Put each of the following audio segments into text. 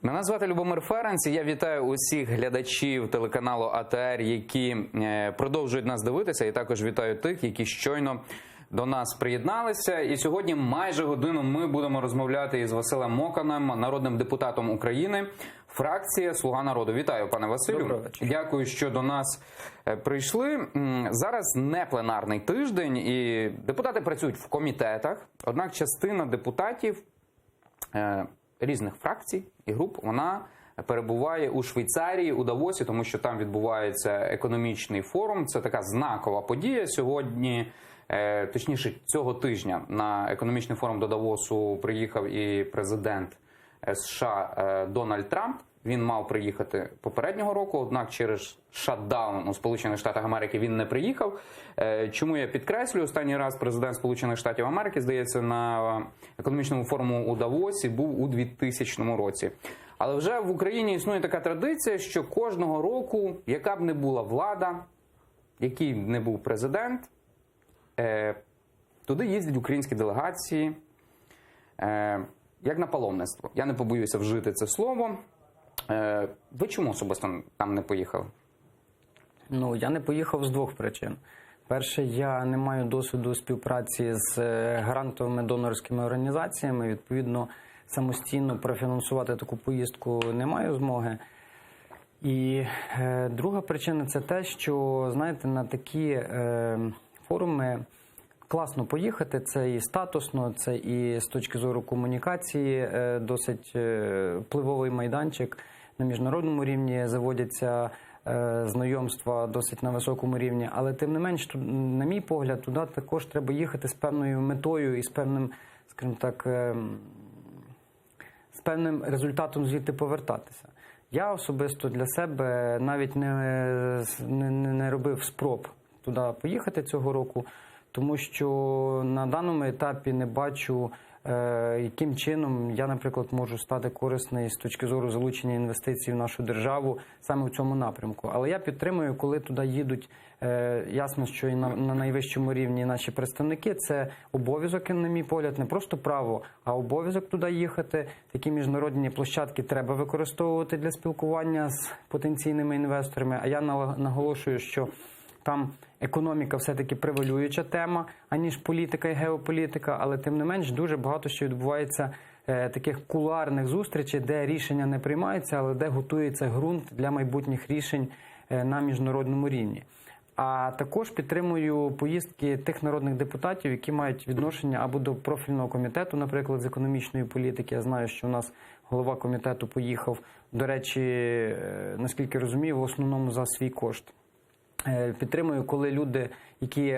Мене звати Любомир Ференц, і я вітаю усіх глядачів телеканалу АТР, які продовжують нас дивитися, і також вітаю тих, які щойно до нас приєдналися. І сьогодні майже годину ми будемо розмовляти із Василем Моканем, народним депутатом України, фракція «Слуга народу». Вітаю, пане Василю. Дякую, що до нас прийшли. Зараз не пленарний тиждень, і депутати працюють в комітетах, однак частина депутатів різних фракцій і груп, вона перебуває у Швейцарії, у Давосі, тому що там відбувається економічний форум. Це така знакова подія. Сьогодні, точніше цього тижня, на економічний форум до Давосу приїхав і президент США Дональд Трамп. Він мав приїхати попереднього року, однак через шатдаун у Сполучених Штатах Америки він не приїхав. Чому я підкреслюю? Останній раз президент Сполучених Штатів Америки, здається, на економічному форуму у Давосі був у 2000 році. Але вже в Україні існує така традиція, що кожного року, яка б не була влада, який б не був президент, туди їздять українські делегації, як на паломництво. Я не побоюся вжити це слово. Ви чому особисто там не поїхали? Ну, я не поїхав з двох причин. Перше, я не маю досвіду співпраці з грантовими донорськими організаціями. Відповідно, самостійно профінансувати таку поїздку не маю змоги. І друга причина – це те, що, знаєте, на такі форуми класно поїхати, це і статусно, це і з точки зору комунікації досить впливовий майданчик. На міжнародному рівні заводяться знайомства досить на високому рівні, але тим не менш, на мій погляд, туди також треба їхати з певною метою і з певним, скажімо так, з певним результатом звідти повертатися. Я особисто для себе навіть не робив спроб туди поїхати цього року, тому що на даному етапі не бачу, яким чином я, наприклад, можу стати корисний з точки зору залучення інвестицій в нашу державу саме в цьому напрямку. Але я підтримую, коли туди їдуть, ясно, що і на найвищому рівні наші представники, це обов'язок, на мій погляд, не просто право, а обов'язок туди їхати. Такі міжнародні площадки треба використовувати для спілкування з потенційними інвесторами. А я наголошую, що там економіка все-таки превалююча тема, аніж політика і геополітика, але тим не менш дуже багато що відбувається таких кулуарних зустрічей, де рішення не приймаються, але де готується ґрунт для майбутніх рішень на міжнародному рівні. А також підтримую поїздки тих народних депутатів, які мають відношення або до профільного комітету, наприклад, з економічної політики. Я знаю, що у нас голова комітету поїхав, до речі, наскільки розумію, в основному за свій кошт. Підтримую, коли люди, які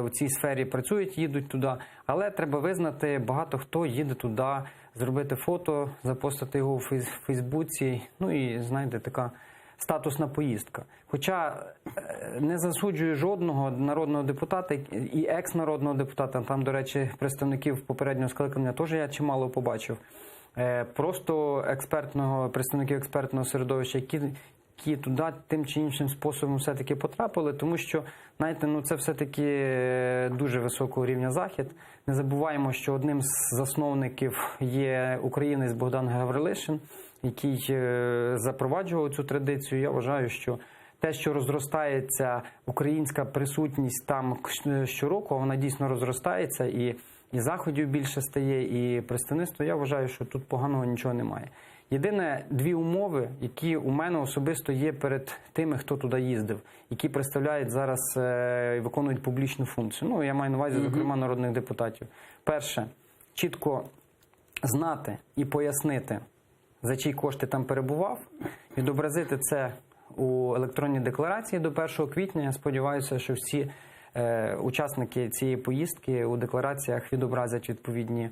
в цій сфері працюють, їдуть туди. Але треба визнати, багато хто їде туди, зробити фото, запостити його у Фейсбуці. Ну і, знаєте, така статусна поїздка. Хоча не засуджую жодного народного депутата і екс-народного депутата. Там, до речі, представників попереднього скликання теж я чимало побачив. Просто представників експертного середовища, які туди тим чи іншим способом все-таки потрапили, тому що, знаєте, ну це все-таки дуже високого рівня захід. Не забуваємо, що одним з засновників є українець Богдан Гаврилишин, який запроваджував цю традицію. Я вважаю, що те, що розростається українська присутність там щороку, вона дійсно розростається, і заходів більше стає, і представництво, я вважаю, що тут поганого нічого немає. Єдине, дві умови, які у мене особисто є перед тими, хто туди їздив, які представляють зараз і виконують публічну функцію. Ну, я маю на увазі, зокрема, народних депутатів. Перше, чітко знати і пояснити, за чиї кошти там перебував, відобразити це у електронній декларації до 1 квітня. Я сподіваюся, що всі учасники цієї поїздки у деклараціях відобразять відповідні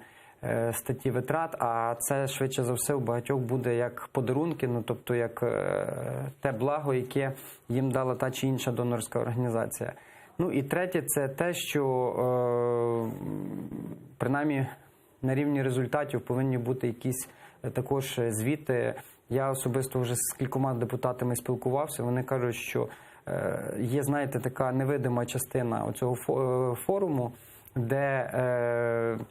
статті витрат, а це швидше за все у багатьох буде як подарунки, ну тобто як те благо, яке їм дала та чи інша донорська організація. Ну і третє, це те, що принаймні на рівні результатів повинні бути якісь також звіти. Я особисто вже з кількома депутатами спілкувався, вони кажуть, що є, знаєте, така невидима частина цього форуму, де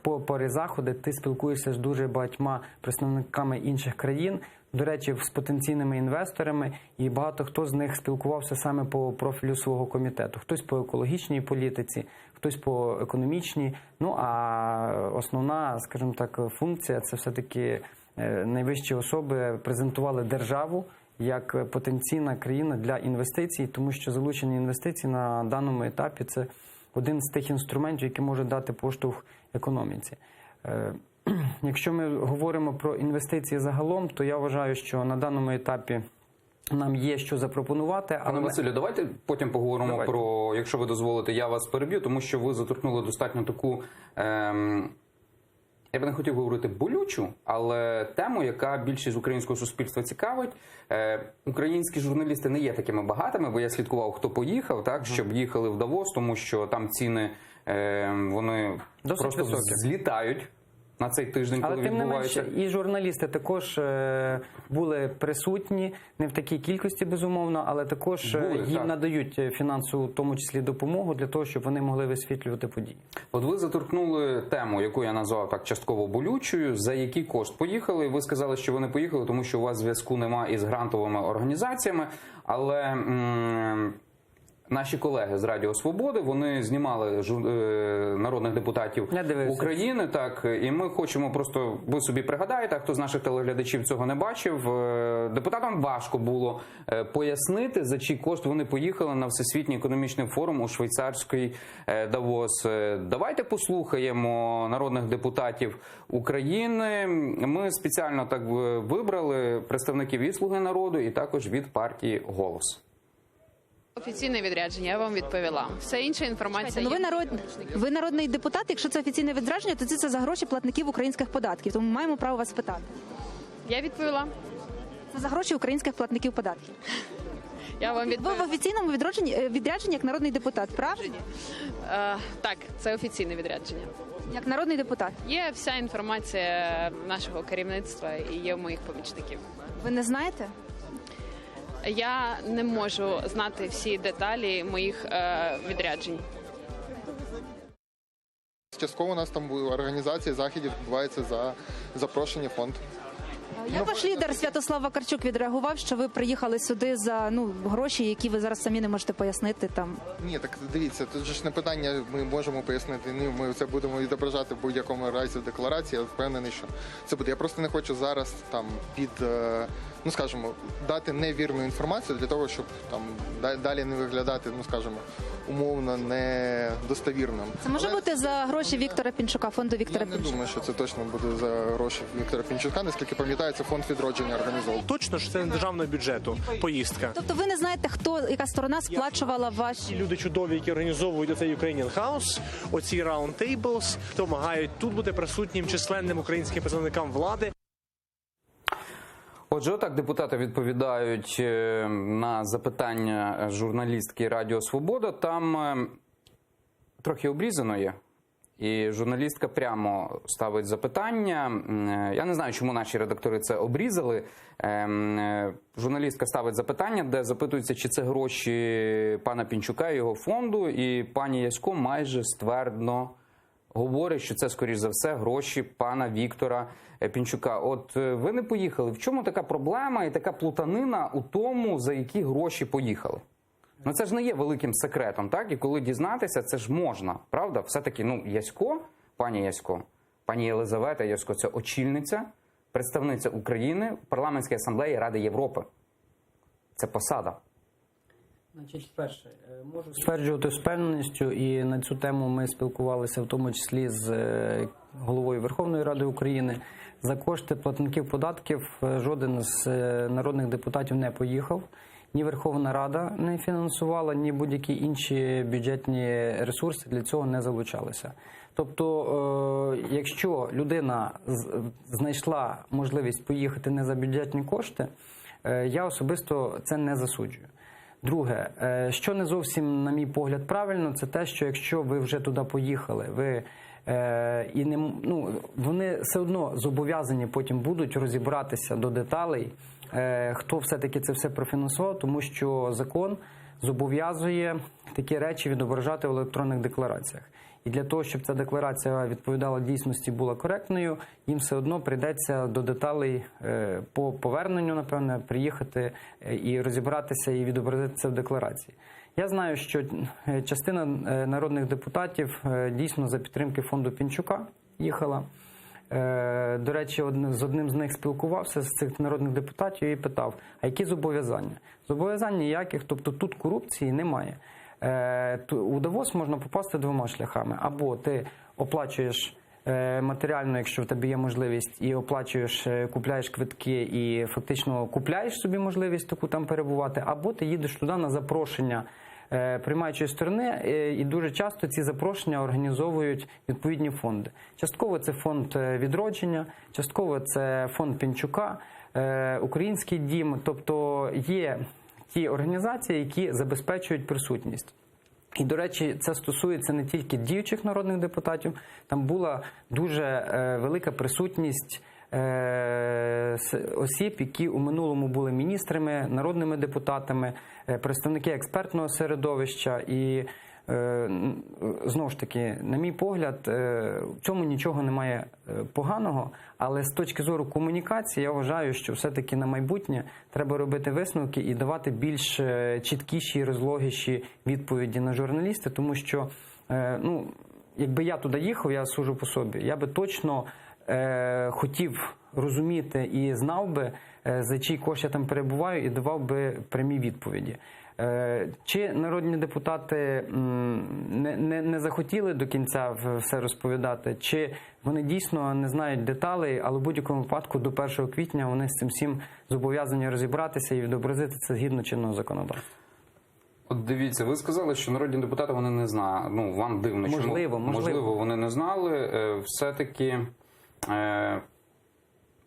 по порі заходи ти спілкуєшся з дуже багатьма представниками інших країн, до речі, з потенційними інвесторами, і багато хто з них спілкувався саме по профілю свого комітету. Хтось по екологічній політиці, хтось по економічній. Ну, а основна, скажімо так, функція – це все-таки найвищі особи презентували державу як потенційна країна для інвестицій, тому що залучення інвестицій на даному етапі – це один з тих інструментів, який може дати поштовх економіці. Якщо ми говоримо про інвестиції загалом, то я вважаю, що на даному етапі нам є що запропонувати. Пане Василю, давайте потім поговоримо про, якщо ви дозволите, я вас переб'ю, тому що ви заторкнули достатньо таку, я би не хотів говорити болючу, але тему, яка більшість українського суспільства цікавить. Українські журналісти не є такими багатими, бо я слідкував, хто поїхав, так, щоб їхали в Давос, тому що там ціни, вони досить просто високі. Злітають на цей тиждень, коли Але тим не відбувається. менше, і журналісти також були присутні, не в такій кількості, безумовно, але також їм надають фінансову, в тому числі, допомогу для того, щоб вони могли висвітлювати події. От ви заторкнули тему, яку я назвав так частково болючою, за який кошт поїхали. Ви сказали, що ви не поїхали, тому що у вас зв'язку немає із грантовими організаціями, але наші колеги з Радіо Свободи, вони знімали народних депутатів України, так, і ми хочемо просто, ви собі пригадаєте, а хто з наших телеглядачів цього не бачив, депутатам важко було пояснити, за чий кошт вони поїхали на Всесвітній економічний форум у швейцарський Давос. Давайте послухаємо народних депутатів України. Ми спеціально так вибрали представників і «Слуги народу», і також від партії «Голос». Офіційне відрядження, я вам відповіла. Все інша інформація. Ви народний депутат. Якщо це офіційне відрядження, то це за гроші платників українських податків. Тому ми маємо право вас питати. Я відповіла. Це за гроші українських платників податків. Я вам відповіла. Ви в офіційному відрядженні як народний депутат, правда? Так, це офіційне відрядження. Як народний депутат. Є вся інформація нашого керівництва і є у моїх помічників. Ви не знаєте? Я не можу знати всі деталі моїх відряджень. Частково у нас там організації заходів відбувається за запрошення фонд. Як ваш лідер Святослав Вакарчук відреагував, що ви приїхали сюди за гроші, які ви зараз самі не можете пояснити там? Ні, так дивіться, тут же ж не питання, ми можемо пояснити, ні, ми це будемо відображати в будь-якому разі в декларації, я впевнений, що це буде. Я просто не хочу зараз там скажімо, дати невірну інформацію для того, щоб там далі не виглядати, умовно недостовірним. Це може бути за гроші Віктора Пінчука, фонду Віктора Пінчука? Я не думаю, що це точно буде за гроші Віктора Пінчука, наскільки пам'ятаю, це фонд відродження організовував. Точно ж це не державного бюджету поїздка. Тобто ви не знаєте, яка сторона сплачувала ваші... Люди чудові, які організовують оцей Ukrainian House, оці Round Tables, допомагають тут бути присутнім численним українським представникам влади. Отже, отак депутати відповідають на запитання журналістки Радіо Свобода. Там трохи обрізано є. І журналістка прямо ставить запитання. Я не знаю, чому наші редактори це обрізали. Журналістка ставить запитання, де запитується, чи це гроші пана Пінчука і його фонду. І пані Ясько майже ствердно говорить, що це, скоріш за все, гроші пана Віктора Пінчука. От ви не поїхали. В чому така проблема і така плутанина у тому, за які гроші поїхали? Ну це ж не є великим секретом, так? І коли дізнатися, це ж можна, правда? Все-таки, Ясько, пані Єлизавета Ясько – це очільниця, представниця України в Парламентській асамблеї Ради Європи. Це посада. Значить, перше, можу стверджувати з впевненістю, і на цю тему ми спілкувалися в тому числі з головою Верховної Ради України. За кошти платників податків жоден з народних депутатів не поїхав. Ні Верховна Рада не фінансувала, ні будь-які інші бюджетні ресурси для цього не залучалися. Тобто, якщо людина знайшла можливість поїхати не за бюджетні кошти, я особисто це не засуджую. Друге, що не зовсім, на мій погляд, правильно, це те, що якщо ви вже туди поїхали, вони все одно зобов'язані потім будуть розібратися до деталей, хто все-таки це все профінансував, тому що закон зобов'язує такі речі відображати в електронних деклараціях. І для того, щоб ця декларація відповідала дійсності, була коректною, їм все одно прийдеться до деталей по поверненню, напевне, приїхати і розібратися і відобразити це в декларації. Я знаю, що частина народних депутатів дійсно за підтримки фонду Пінчука їхала. До речі, з одним з них спілкувався, з цих народних депутатів, і питав, а які зобов'язання? Зобов'язань ніяких, тобто тут корупції немає. У Давос можна попасти двома шляхами. Або ти оплачуєш матеріально, якщо в тебе є можливість, і оплачуєш, купляєш квитки і фактично купляєш собі можливість таку там перебувати, або ти їдеш туди на запрошення приймаючої сторони, і дуже часто ці запрошення організовують відповідні фонди. Частково це фонд «Відродження», частково це фонд Пінчука, Український дім, тобто є ті організації, які забезпечують присутність. І, до речі, це стосується не тільки діючих народних депутатів, там була дуже велика присутність осіб, які у минулому були міністрами, народними депутатами, представники експертного середовища. І, знову ж таки, на мій погляд, в цьому нічого немає поганого, але з точки зору комунікації я вважаю, що все-таки на майбутнє треба робити висновки і давати більш чіткіші, розлогіші відповіді на журналісти, тому що, якби я туди їхав, я суджу по собі, я би точно хотів розуміти і знав би, за чий кошт я там перебуваю, і давав би прямі відповіді. Чи народні депутати не захотіли до кінця все розповідати, чи вони дійсно не знають деталей, але в будь-якому випадку до 1 квітня вони з цим всім зобов'язані розібратися і відобразити це згідно чинного законодавства. От дивіться, ви сказали, що народні депутати вони не знали. Ну, вам дивно, можливо, вони не знали. Все-таки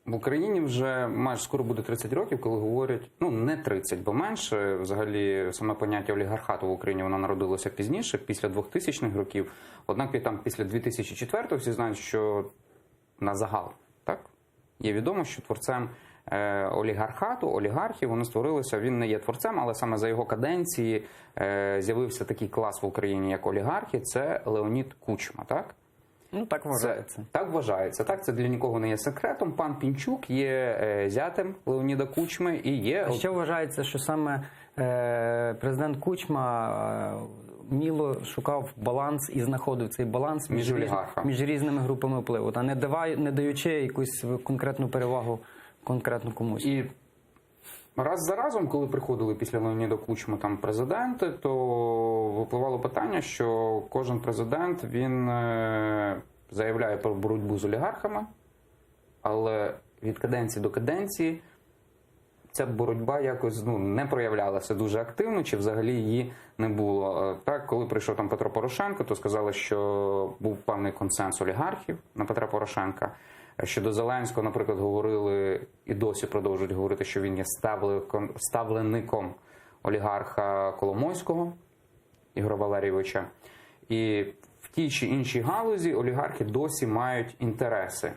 в Україні вже майже скоро буде 30 років, коли говорять, не 30, бо менше. Взагалі, саме поняття олігархату в Україні, воно народилося пізніше, після 2000-х років. Однак там після 2004-го всі знають, що на загал, так? Є відомо, що творцем олігархату, олігархів, вони створилися, він не є творцем, але саме за його каденції з'явився такий клас в Україні, як олігархи, це Леонід Кучма, так? Так вважається. Так вважається. Так, це для нікого не є секретом. Пан Пінчук є зятем Леоніда Кучми і є... А ще вважається, що саме президент Кучма вміло шукав баланс і знаходив цей баланс між різними групами впливу, та не даючи якусь конкретну перевагу конкретно комусь. І раз за разом, коли приходили після Леоніда Кучми там президенти, то випливало питання, що кожен президент, він заявляє про боротьбу з олігархами, але від каденції до каденції ця боротьба якось не проявлялася дуже активно, чи взагалі її не було. Так, коли прийшов там Петро Порошенко, то сказали, що був певний консенсус олігархів на Петра Порошенка. Щодо Зеленського, наприклад, говорили і досі продовжують говорити, що він є ставлеником олігарха Коломойського Ігоря Валерійовича. І в тій чи іншій галузі олігархи досі мають інтереси.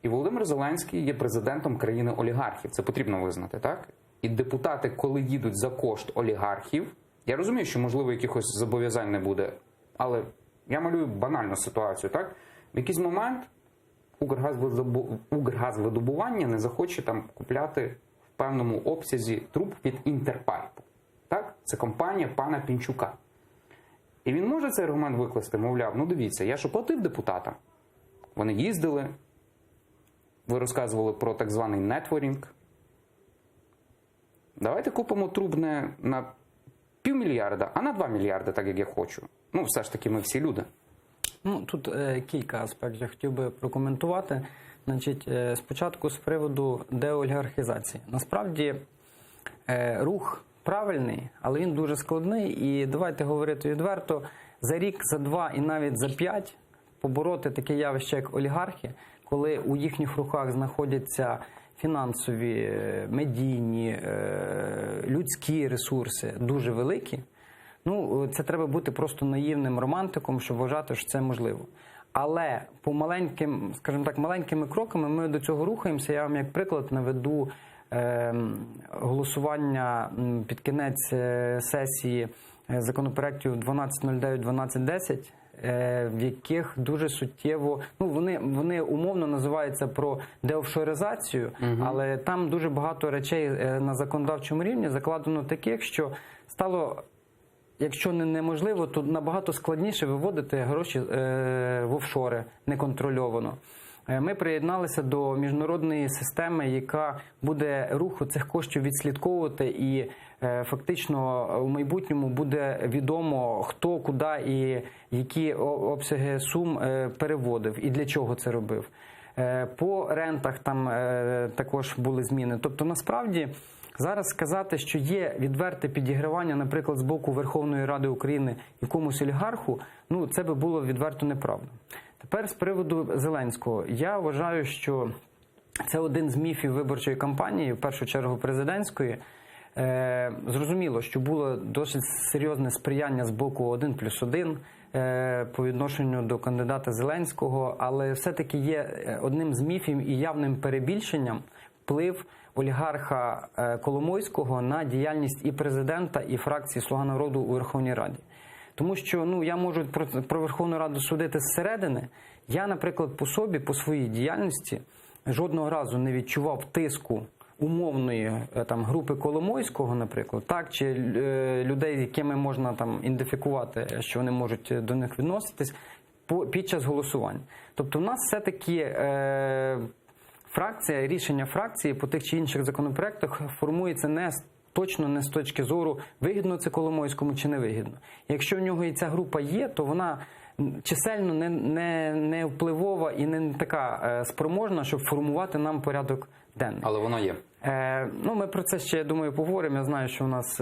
І Володимир Зеленський є президентом країни олігархів. Це потрібно визнати, так? І депутати, коли їдуть за кошт олігархів, я розумію, що, можливо, якихось зобов'язань не буде, але я малюю банальну ситуацію, так? В якийсь момент Укргазвидобування не захоче там купляти в певному обсязі труб під Інтерпайп. Так? Це компанія пана Пінчука. І він може цей аргумент викласти, мовляв, дивіться, я ж оплатив депутатам. Вони їздили, ви розказували про так званий нетворінг. Давайте купимо труб не на півмільярда, а на 2 мільярди, так як я хочу. Все ж таки ми всі люди. Тут кілька аспектів я хотів би прокоментувати. Спочатку з приводу деолігархізації. Насправді рух правильний, але він дуже складний. І давайте говорити відверто, за рік, за 2 і навіть за 5 побороти таке явище, як олігархи, коли у їхніх руках знаходяться фінансові, медійні, людські ресурси дуже великі, це треба бути просто наївним романтиком, щоб вважати, що це можливо. Але по маленькими кроками ми до цього рухаємося. Я вам як приклад наведу голосування під кінець сесії законопроєктів 1209, 1210, в яких дуже суттєво, ну вони умовно називаються про деофшоризацію, але там дуже багато речей на законодавчому рівні закладено таких, що стало, якщо не неможливо, то набагато складніше виводити гроші в офшори неконтрольовано. Ми приєдналися до міжнародної системи, яка буде руху цих коштів відслідковувати, і фактично в майбутньому буде відомо, хто, куди і які обсяги сум переводив і для чого це робив. По рентах там також були зміни. Тобто, насправді, зараз сказати, що є відверте підігравання, наприклад, з боку Верховної Ради України якомусь олігарху, ну, це би було відверто неправда. Тепер з приводу Зеленського. Я вважаю, що це один з міфів виборчої кампанії, в першу чергу президентської. Зрозуміло, що було досить серйозне сприяння з боку 1+1 по відношенню до кандидата Зеленського, але все-таки є одним з міфів і явним перебільшенням вплив олігарха Коломойського на діяльність і президента, і фракції «Слуга народу» у Верховній Раді. Тому що, ну, я можу про Верховну Раду судити зсередини. Я, наприклад, по собі, по своїй діяльності жодного разу не відчував тиску умовної там групи Коломойського, наприклад, так, чи людей, з якими можна там ідентифікувати, що вони можуть до них відноситись під час голосувань. Тобто в нас все-таки фракція, рішення фракції по тих чи інших законопроектах формується точно не з точки зору, вигідно це Коломойському чи не вигідно. Якщо в нього і ця група є, то вона чисельно не впливова і не така спроможна, щоб формувати нам порядок денний. Але воно є. Ну, ми про це ще, я думаю, поговоримо. Я знаю, що у нас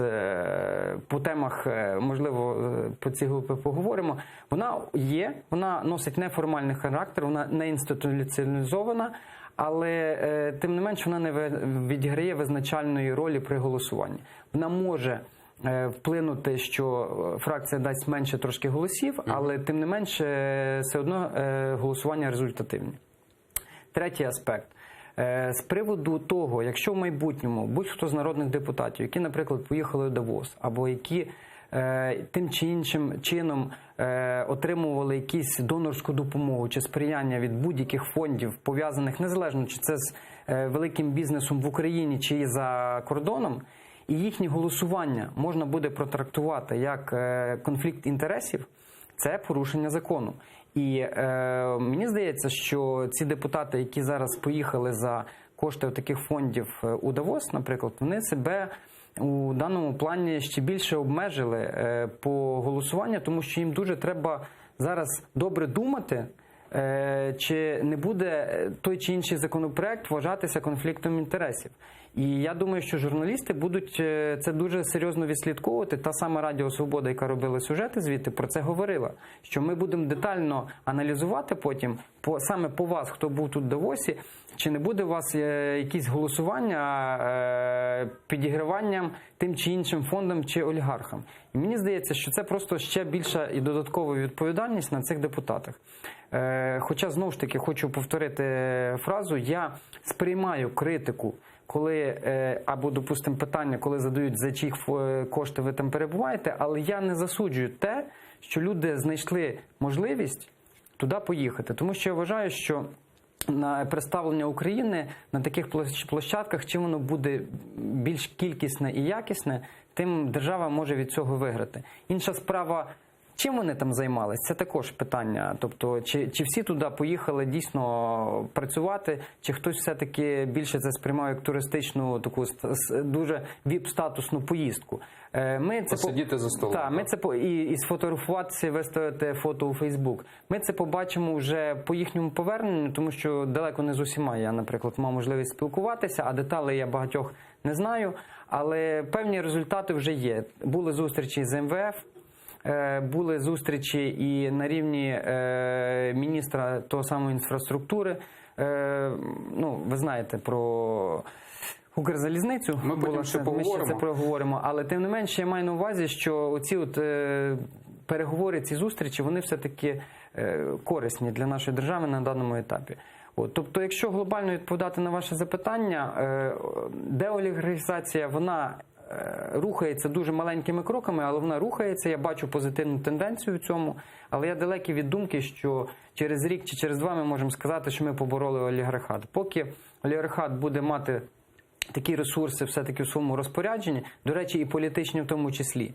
по темах, можливо, по цій групі поговоримо. Вона є, вона носить неформальний характер, вона не інституціалізована, але тим не менш вона не відіграє визначальної ролі при голосуванні. Вона може вплинути, що фракція дасть менше трошки голосів, але тим не менше все одно голосування результативні. Третій аспект. З приводу того, якщо в майбутньому будь-хто з народних депутатів, які, наприклад, поїхали в Давос, або які тим чи іншим чином отримували якусь донорську допомогу чи сприяння від будь-яких фондів, пов'язаних незалежно, чи це з великим бізнесом в Україні, чи і за кордоном, і їхнє голосування можна буде протрактувати як конфлікт інтересів, це порушення закону. І мені здається, що ці депутати, які зараз поїхали за кошти таких фондів у Давос, наприклад, вони себе у даному плані ще більше обмежили по голосуванню, тому що їм дуже треба зараз добре думати, чи не буде той чи інший законопроект вважатися конфліктом інтересів. І я думаю, що журналісти будуть це дуже серйозно відслідковувати. Та сама Радіо Свобода, яка робила сюжети звідти, про це говорила. Що ми будемо детально аналізувати потім, саме по вас, хто був тут в Давосі, чи не буде у вас якісь голосування підіграванням тим чи іншим фондам чи олігархам. І мені здається, що це просто ще більша і додаткова відповідальність на цих депутатах. Хоча, знову ж таки, хочу повторити фразу, я сприймаю критику, коли, або, допустимо, питання, коли задають, за чиї кошти ви там перебуваєте, але я не засуджую те, що люди знайшли можливість туди поїхати. Тому що я вважаю, що на представлення України на таких площадках, чим воно буде більш кількісне і якісне, тим держава може від цього виграти. Інша справа, чим вони там займалися, це також питання. Тобто, чи всі туди поїхали дійсно працювати, чи хтось все-таки більше це сприймав як туристичну, таку дуже віп-статусну поїздку. Посидіти за столом. Так, ми це і сфотографуватися, виставити фото у Фейсбук. Ми це побачимо вже по їхньому поверненню, тому що далеко не з усіма я, наприклад, мав можливість спілкуватися, а деталей я багатьох не знаю, але певні результати вже є. Були зустрічі з МВФ, були зустрічі і на рівні міністра того самого інфраструктури. Ну, ви знаєте про Укрзалізницю. Ми потім ще поговоримо. Ми ще це проговоримо. Але тим не менше я маю на увазі, що оці переговори, ці зустрічі, вони все-таки корисні для нашої держави на даному етапі. Тобто, якщо глобально відповідати на ваше запитання, деолігархізація, вона рухається дуже маленькими кроками, але вона рухається. Я бачу позитивну тенденцію в цьому. Але я далекий від думки, що через рік чи через 2 ми можемо сказати, що ми побороли олігархат. Поки олігархат буде мати такі ресурси все-таки в своєму розпорядженні, до речі, і політичні в тому числі,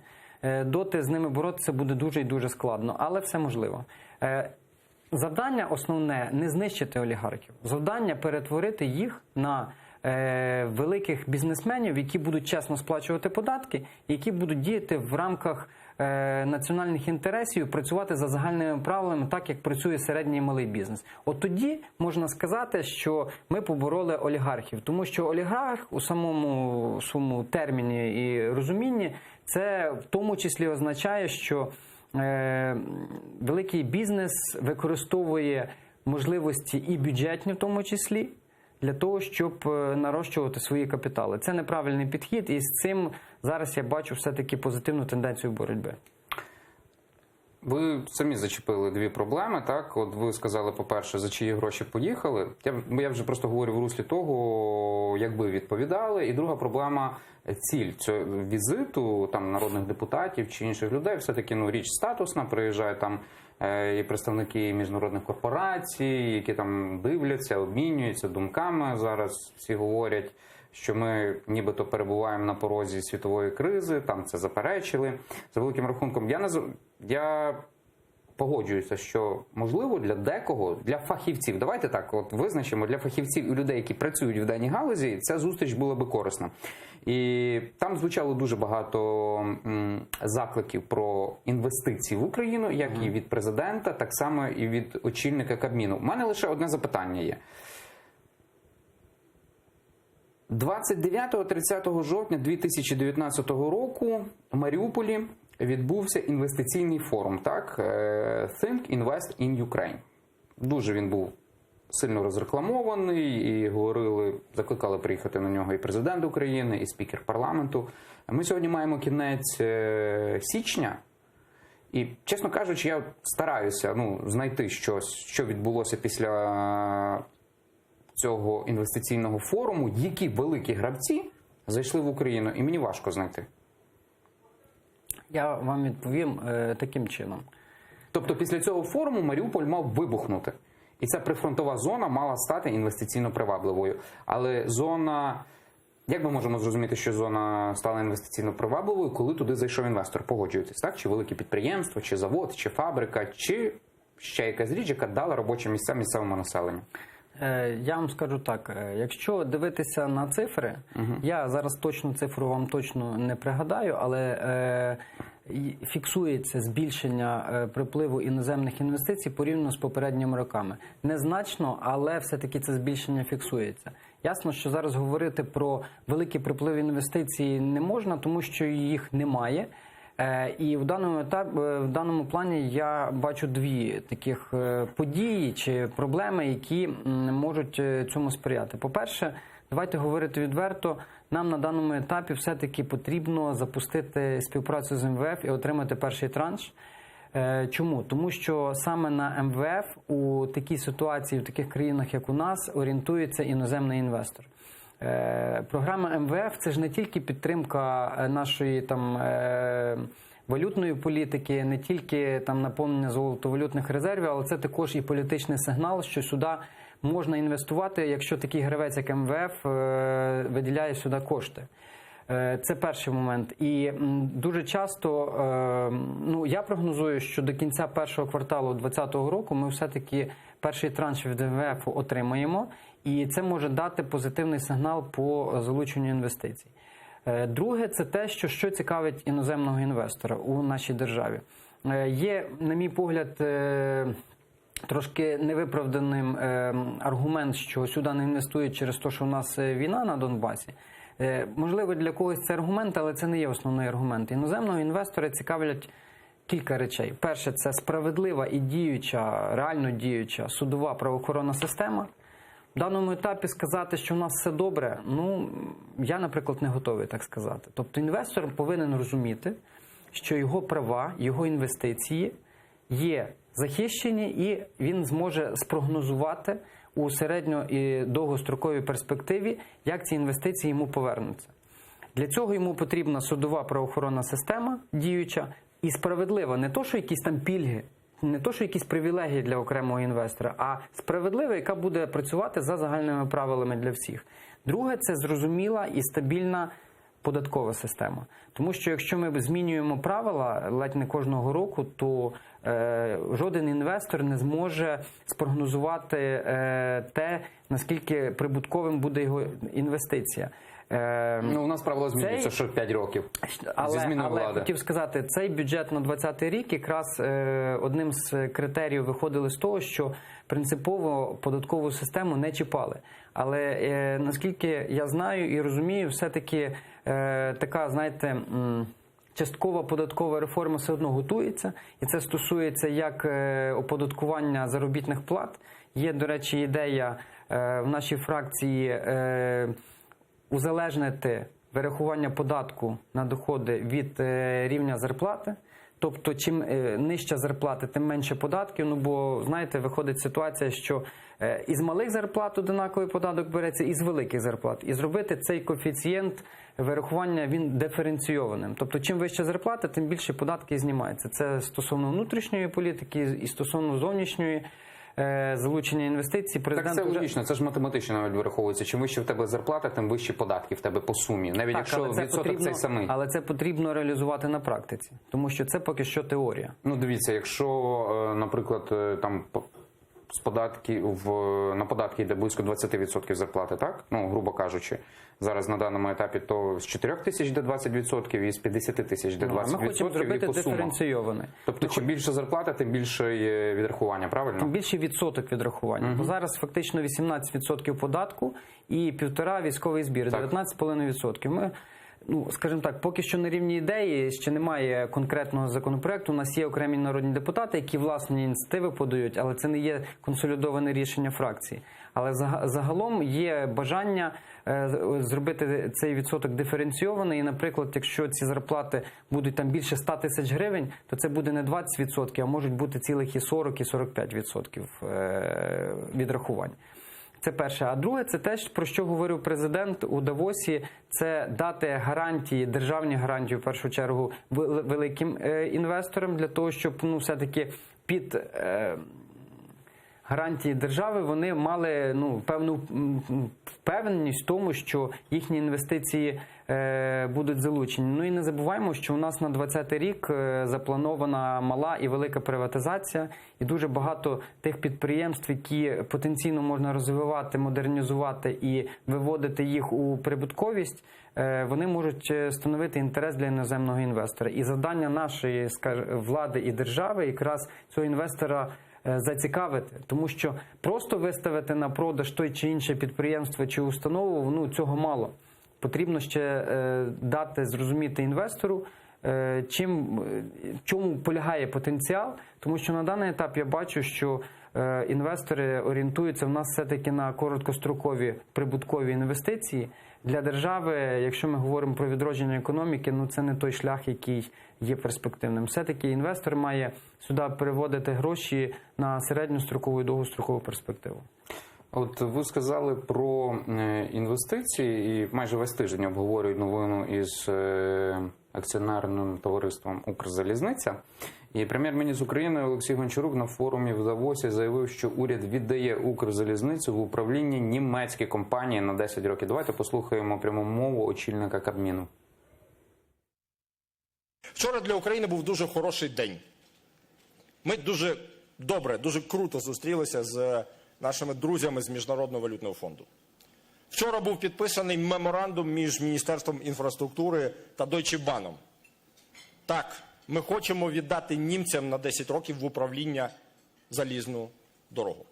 доти з ними боротися буде дуже і дуже складно, але все можливо. Завдання основне – не знищити олігархів. Завдання – перетворити їх на великих бізнесменів, які будуть чесно сплачувати податки, які будуть діяти в рамках національних інтересів, працювати за загальними правилами, так як працює середній і малий бізнес. От тоді можна сказати, що ми побороли олігархів, тому що олігарх у самому своєму терміні і розумінні це в тому числі означає, що великий бізнес використовує можливості і бюджетні в тому числі, для того, щоб нарощувати свої капітали. Це неправильний підхід, і з цим зараз я бачу все-таки позитивну тенденцію боротьби. Ви самі зачепили 2 проблеми, так? От ви сказали, по-перше, за чиї гроші поїхали. Я вже просто говорю в руслі того, як ви відповідали. І друга проблема – ціль цього візиту там народних депутатів чи інших людей. Все-таки річ статусна, приїжджають там і представники міжнародних корпорацій, які там дивляться, обмінюються думками. Зараз всі говорять, що ми нібито перебуваємо на порозі світової кризи, там це заперечили. За великим рахунком, я погоджуюся, що можливо для декого, для фахівців, давайте так от визначимо, для фахівців і людей, які працюють в даній галузі, ця зустріч була би корисна. І там звучало дуже багато закликів про інвестиції в Україну, як і від президента, так само і від очільника Кабміну. У мене лише одне запитання є. 29-30 жовтня 2019 року в Маріуполі відбувся інвестиційний форум, так? Think Invest in Ukraine. Дуже він був сильно розрекламований, і закликали приїхати на нього і президент України, і спікер парламенту. Ми сьогодні маємо кінець січня, і, чесно кажучи, я стараюся знайти щось, що відбулося після цього інвестиційного форуму, які великі гравці зайшли в Україну, і мені важко знайти. Я вам відповім таким чином. Тобто після цього форуму Маріуполь мав вибухнути. І ця прифронтова зона мала стати інвестиційно привабливою. Але зона... Як ми можемо зрозуміти, що зона стала інвестиційно привабливою, коли туди зайшов інвестор? Погоджуєтесь, так? Чи велике підприємство, чи завод, чи фабрика, чи ще якась річ, яка дала робочі місця місцевому населенню? Я вам скажу так, якщо дивитися на цифри, я зараз точну цифру вам точно не пригадаю, але фіксується збільшення припливу іноземних інвестицій порівняно з попередніми роками. Незначно, але все-таки це збільшення фіксується. Ясно, що зараз говорити про великий приплив інвестицій не можна, тому що їх немає. І в даному плані я бачу 2 таких події чи проблеми, які можуть цьому сприяти. По-перше, давайте говорити відверто, нам на даному етапі все-таки потрібно запустити співпрацю з МВФ і отримати перший транш. Чому? Тому що саме на МВФ у такій ситуації, в таких країнах, як у нас, орієнтується іноземний інвестор. Програма МВФ – це ж не тільки підтримка нашої валютної політики, не тільки наповнення золотовалютних резервів, але це також і політичний сигнал, що сюди можна інвестувати, якщо такий гравець, як МВФ, виділяє сюди кошти. Це перший момент. І дуже часто, я прогнозую, що до кінця першого кварталу 2020 року ми все-таки перший транш від МВФ отримаємо, і це може дати позитивний сигнал по залученню інвестицій. Друге, це те, що цікавить іноземного інвестора у нашій державі. Є, на мій погляд, трошки невиправданим аргумент, що сюди не інвестують через те, що в нас війна на Донбасі. Можливо, для когось це аргумент, але це не є основний аргумент. Іноземного інвестора цікавлять кілька речей. Перше, це справедлива і діюча, реально діюча судова правоохоронна система. В даному етапі сказати, що в нас все добре, я, наприклад, не готовий так сказати. Тобто інвестор повинен розуміти, що його права, його інвестиції є захищені, і він зможе спрогнозувати у середньо- і довгостроковій перспективі, як ці інвестиції йому повернуться. Для цього йому потрібна судова правоохоронна система діюча і справедлива. Не то, що якісь там пільги, не то, що якісь привілегії для окремого інвестора, а справедлива, яка буде працювати за загальними правилами для всіх. Друге – це зрозуміла і стабільна податкова система. Тому що якщо ми змінюємо правила ледь не кожного року, то жоден інвестор не зможе спрогнозувати те, наскільки прибутковим буде його інвестиція. Ну, у нас правило змінюється, що 5 років зі зміною Але влади. хотів сказати, цей бюджет на 2020 рік якраз одним з критеріїв виходили з того, що принципово податкову систему не чіпали. Але наскільки я знаю і розумію, все-таки така, знаєте, часткова податкова реформа все одно готується. І це стосується як оподаткування заробітних плат. Є, до речі, ідея в нашій фракції узалежнити вирахування податку на доходи від рівня зарплати. Тобто, чим нижча зарплата, тим менше податків. Ну, бо, знаєте, виходить ситуація, що із малих зарплат однаковий податок береться, і з великих зарплат. І зробити цей коефіцієнт вирахування, він диференційованим. Тобто, чим вища зарплата, тим більше податки знімаються. Це стосовно внутрішньої політики і стосовно зовнішньої залучення інвестицій. Так це логічно, це ж математично навіть вираховується. Чим вище в тебе зарплата, тим вищі податки в тебе по сумі. Навіть Так, якщо відсоток цей самий. Але це потрібно реалізувати на практиці, тому що це поки що теорія. Ну, дивіться, якщо, наприклад, там з податків на податки йде близько 20% зарплати, так? Ну, грубо кажучи, зараз на даному етапі то з 4 тисяч йде 20% і з 50 тисяч йде 20%. Ми хочемо зробити диференційоване. Тобто, чим більше зарплата, тим більше є відрахування, правильно? Тим більше відсоток відрахування. Бо зараз фактично 18% податку і 1,5% військовий збір, 19,5%. Ми, ну, скажімо так, поки що на рівні ідеї, ще немає конкретного законопроекту. У нас є окремі народні депутати, які власні ініціативи подають, але це не є консолідоване рішення фракції. Але загалом є бажання зробити цей відсоток диференційований. І, наприклад, якщо ці зарплати будуть там більше 100 тисяч гривень, то це буде не 20%, а можуть бути цілих і 40, і 45% відрахувань. Це перше. А друге, це те, про що говорив президент у Давосі, це дати гарантії, державні гарантії, в першу чергу, великим інвесторам, для того, щоб, ну, все-таки під гарантії держави вони мали, ну, певну впевненість в тому, що їхні інвестиції будуть залучені. Ну і не забуваємо, що у нас на 2020 рік запланована мала і велика приватизація, і дуже багато тих підприємств, які потенційно можна розвивати, модернізувати і виводити їх у прибутковість, вони можуть становити інтерес для іноземного інвестора. І завдання нашої, влади і держави якраз цього інвестора зацікавити, тому що просто виставити на продаж той чи інше підприємство чи установу, ну, цього мало. Потрібно ще дати зрозуміти інвестору, чому полягає потенціал, тому що на даний етап я бачу, що інвестори орієнтуються в нас все-таки на короткострокові прибуткові інвестиції. Для держави, якщо ми говоримо про відродження економіки, ну це не той шлях, який є перспективним. Все-таки інвестор має сюди переводити гроші на середньострокову і довгострокову перспективу. От ви сказали про інвестиції, і майже весь тиждень обговорюють новину із акціонерним товариством «Укрзалізниця». І прем'єр-міністр України Олексій Гончарук на форумі в Давосі заявив, що уряд віддає «Укрзалізницю» в управління німецькій компанії на 10 років. Давайте послухаємо пряму мову очільника Кабміну. Вчора для України був дуже хороший день. Ми дуже добре, дуже круто зустрілися з нашими друзями з Міжнародного валютного фонду. Вчора був підписаний меморандум між Міністерством інфраструктури та Deutsche Bahn. Так, ми хочемо віддати німцям на 10 років в управління залізну дорогу.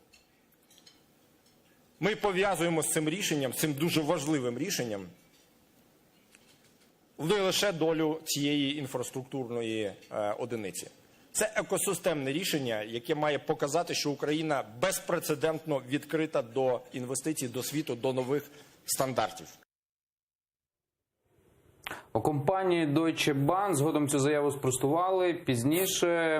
Ми пов'язуємо з цим рішенням, цим дуже важливим рішенням, не лише долю цієї інфраструктурної одиниці. Це екосистемне рішення, яке має показати, що Україна безпрецедентно відкрита до інвестицій, до світу, до нових стандартів. У компанії Deutsche Bahn згодом цю заяву спростували. Пізніше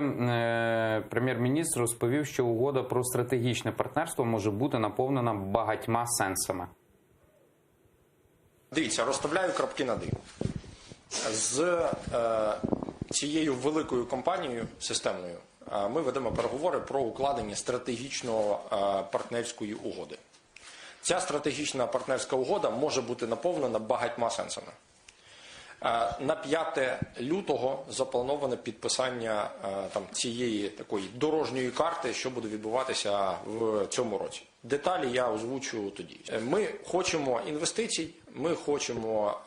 прем'єр-міністр розповів, що угода про стратегічне партнерство може бути наповнена багатьма сенсами. Дивіться, розставляю крапки над «і». З цією великою компанією системною ми ведемо переговори про укладення стратегічної партнерської угоди. Ця стратегічна партнерська угода може бути наповнена багатьма сенсами. На 5 лютого заплановане підписання цієї такої дорожньої карти, що буде відбуватися в цьому році. Деталі я озвучу тоді. Ми хочемо інвестицій, ми хочемо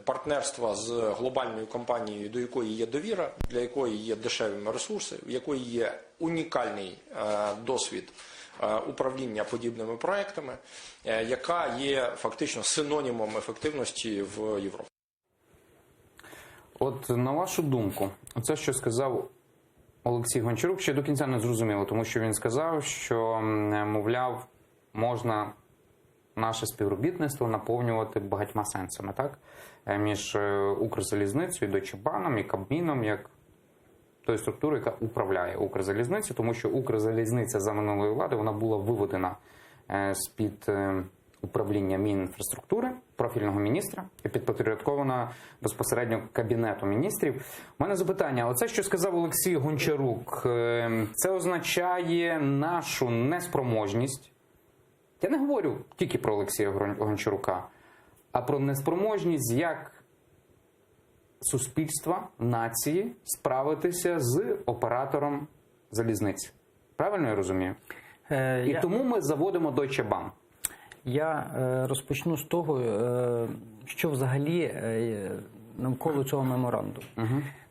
партнерства з глобальною компанією, до якої є довіра, для якої є дешеві ресурси, в якої є унікальний досвід управління подібними проектами, яка є фактично синонімом ефективності в Європі. От на вашу думку, це, що сказав Олексій Гончарук, ще до кінця не зрозуміло, тому що він сказав, що, мовляв, можна наше співробітництво наповнювати багатьма сенсами, так? Між Укрзалізницею, Дойчебаном і Кабміном, як тої структури, яка управляє Укрзалізницею, тому що Укрзалізниця за минулої влади, вона була виведена з-під управління Мінінфраструктури, профільного міністра, і підпорядкована безпосередньо Кабінету міністрів. У мене запитання, оце, що сказав Олексій Гончарук, це означає нашу неспроможність, я не говорю тільки про Олексія Гончарука, а про неспроможність як суспільства, нації справитися з оператором залізниці. Правильно я розумію? І тому ми заводимо Deutsche Bahn. Я розпочну з того, що взагалі навколо цього меморандуму.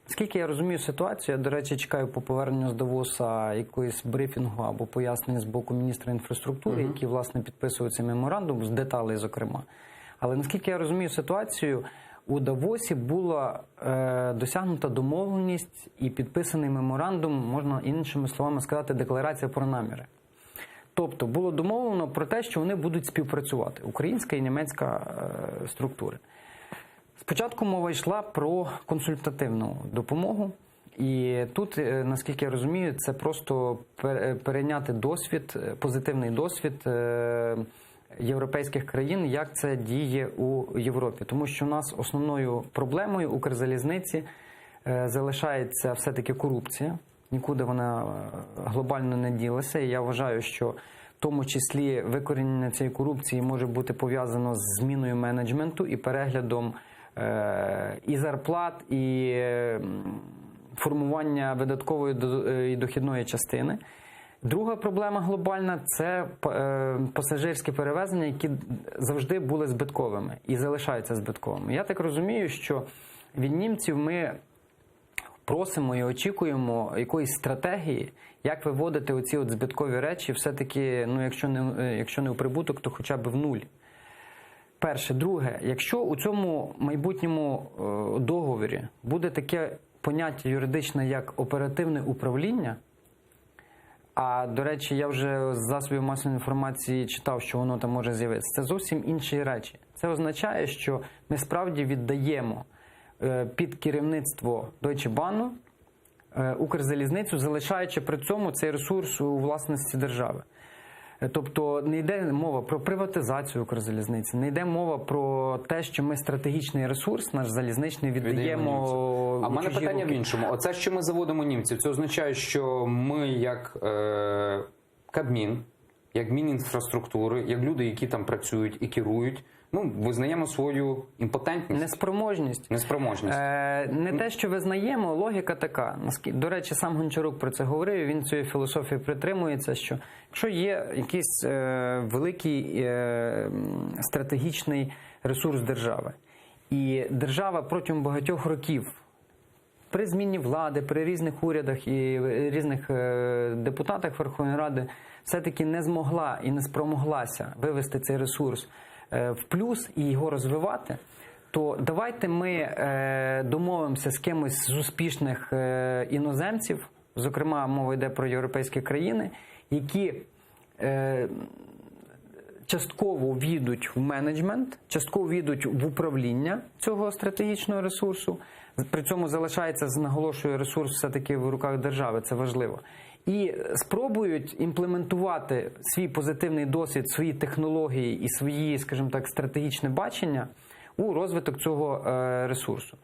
Наскільки я розумію ситуацію, я, до речі, чекаю по поверненню з Давоса якоїсь брифінгу або пояснення з боку міністра інфраструктури, який, власне, підписує цей меморандум, з деталей, зокрема. Але наскільки я розумію ситуацію, у Давосі була досягнута домовленість і підписаний меморандум, можна іншими словами сказати, декларація про наміри. Тобто було домовлено про те, що вони будуть співпрацювати, українська і німецька структури. Спочатку мова йшла про консультативну допомогу, і тут, наскільки я розумію, це просто перейняти досвід, позитивний досвід європейських країн, як це діє у Європі. Тому що у нас основною проблемою Укрзалізниці залишається все-таки корупція. Нікуди вона глобально не ділася. І я вважаю, що в тому числі викорінення цієї корупції може бути пов'язано з зміною менеджменту і переглядом і зарплат, і формування видаткової і дохідної частини. Друга проблема глобальна – це пасажирські перевезення, які завжди були збитковими і залишаються збитковими. Я так розумію, що від німців ми просимо і очікуємо якоїсь стратегії, як виводити оці от збиткові речі все-таки, ну, якщо не в прибуток, то хоча б в нуль. Перше. Друге, якщо у цьому майбутньому договорі буде таке поняття юридичне, як оперативне управління, а, до речі, я вже з засобів масової інформації читав, що воно там може з'явитися, це зовсім інші речі. Це означає, що ми справді віддаємо під керівництво Deutsche Bahn Укрзалізницю, залишаючи при цьому цей ресурс у власності держави. Тобто не йде мова про приватизацію Укрзалізниці, не йде мова про те, що ми стратегічний ресурс, наш залізничний, віддаємо. А в мене питання в іншому. Оце, що ми заводимо німців, це означає, що ми як Кабмін, як Мінінфраструктури, як люди, які там працюють і керують, ну, визнаємо свою імпотентність. Неспроможність. Не те, що визнаємо, логіка така. До речі, сам Гончарук про це говорив, він цієї філософії притримується, що якщо є якийсь великий стратегічний ресурс держави, і держава протягом багатьох років при зміні влади, при різних урядах і різних депутатах Верховної Ради все-таки не змогла і не спромоглася вивести цей ресурс в плюс і його розвивати, то давайте ми домовимося з кимось з успішних іноземців, зокрема мова йде про європейські країни, які частково війдуть в менеджмент, частково війдуть в управління цього стратегічного ресурсу, при цьому залишається, наголошую, ресурс все-таки в руках держави, це важливо. і спробують імплементувати свій позитивний досвід, свої технології і свої, скажімо так, стратегічне бачення у розвиток цього ресурсу.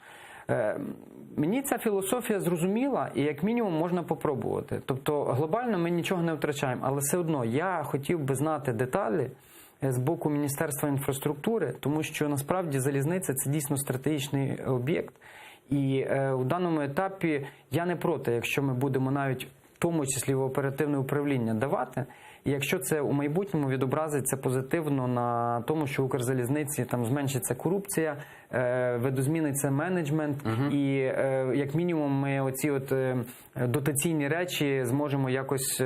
Мені ця філософія зрозуміла, і як мінімум можна попробувати. Тобто глобально ми нічого не втрачаємо, але все одно я хотів би знати деталі з боку Міністерства інфраструктури, тому що насправді залізниця – це дійсно стратегічний об'єкт. І у даному етапі я не проти, якщо ми будемо навіть в тому числі в оперативне управління давати, і якщо це у майбутньому відобразиться позитивно на тому, що Укрзалізниці там зменшиться корупція, видозміниться менеджмент, і як мінімум ми оці от дотаційні речі зможемо якось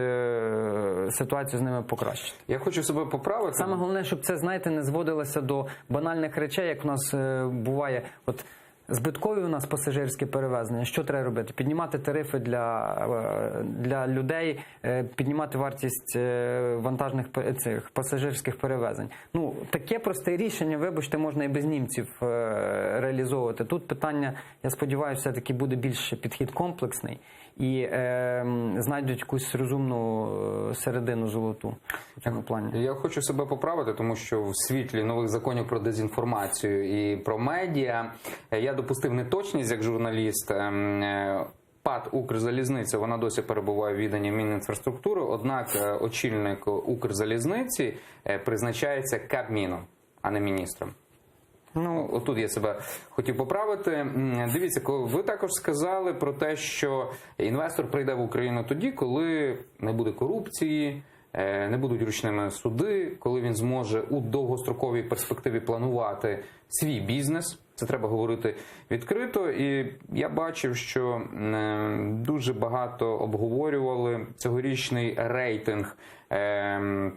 ситуацію з ними покращити. Я хочу себе поправити. Саме головне, щоб це, знаєте, не зводилося до банальних речей, як у нас буває. От збиткові у нас пасажирські перевезення. Що треба робити? Піднімати тарифи для людей, піднімати вартість вантажних цих пасажирських перевезень. Ну, таке просте рішення, вибачте, можна і без німців реалізовувати. Тут питання, я сподіваюся, все-таки буде більше підхід комплексний і знайдуть якусь розумну середину золоту в цьому плані. Я хочу себе поправити, тому що в світлі нових законів про дезінформацію і про медіа я допустив неточність як журналіст. ПАТ «Укрзалізниця», вона досі перебуває в віданні Мінінфраструктури, однак очільник «Укрзалізниці» призначається Кабміном, а не міністром. Ну, отут я себе хотів поправити. Дивіться, ви також сказали про те, що інвестор прийде в Україну тоді, коли не буде корупції, не будуть ручними суди, коли він зможе у довгостроковій перспективі планувати свій бізнес. Це треба говорити відкрито. І я бачив, що дуже багато обговорювали цьогорічний рейтинг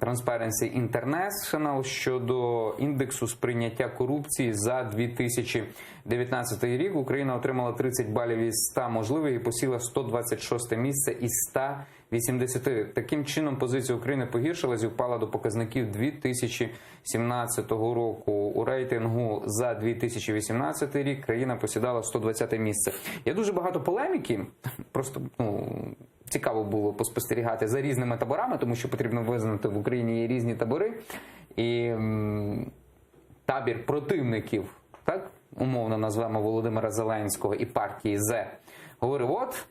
Transparency International щодо індексу сприйняття корупції за 2019 рік. Україна отримала 30 балів із 100 можливих і посіла 126 місце із 180. Таким чином, позиція України погіршилась і впала до показників 2017 року. У рейтингу за 2018 рік країна посідала 120 місце. Є дуже багато полеміки, просто цікаво було поспостерігати за різними таборами, тому що потрібно визнати, в Україні є різні табори. І табір противників, так, умовно назвемо Володимира Зеленського і партії Зе, говорив, от,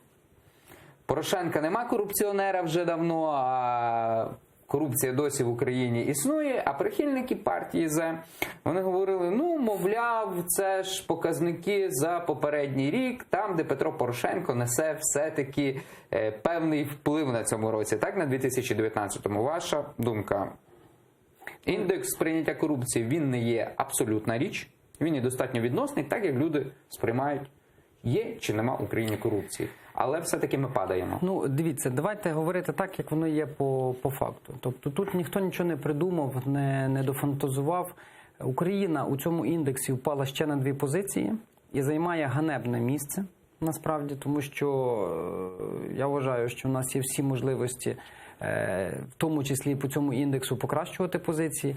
Порошенка нема корупціонера вже давно, а корупція досі в Україні існує, а прихильники партії Зе, вони говорили, мовляв, це ж показники за попередній рік, там, де Петро Порошенко несе все-таки певний вплив на цьому році, так, на 2019-му. Ваша думка? Індекс сприйняття корупції, він не є абсолютна річ, він є достатньо відносний, так, як люди сприймають, є чи нема в Україні корупції. Але все-таки ми падаємо. Ну, дивіться, давайте говорити так, як воно є по факту. Тобто тут ніхто нічого не придумав, не дофантазував. Україна у цьому індексі впала ще на 2 позиції і займає ганебне місце, насправді, тому що я вважаю, що в нас є всі можливості, в тому числі і по цьому індексу, покращувати позиції.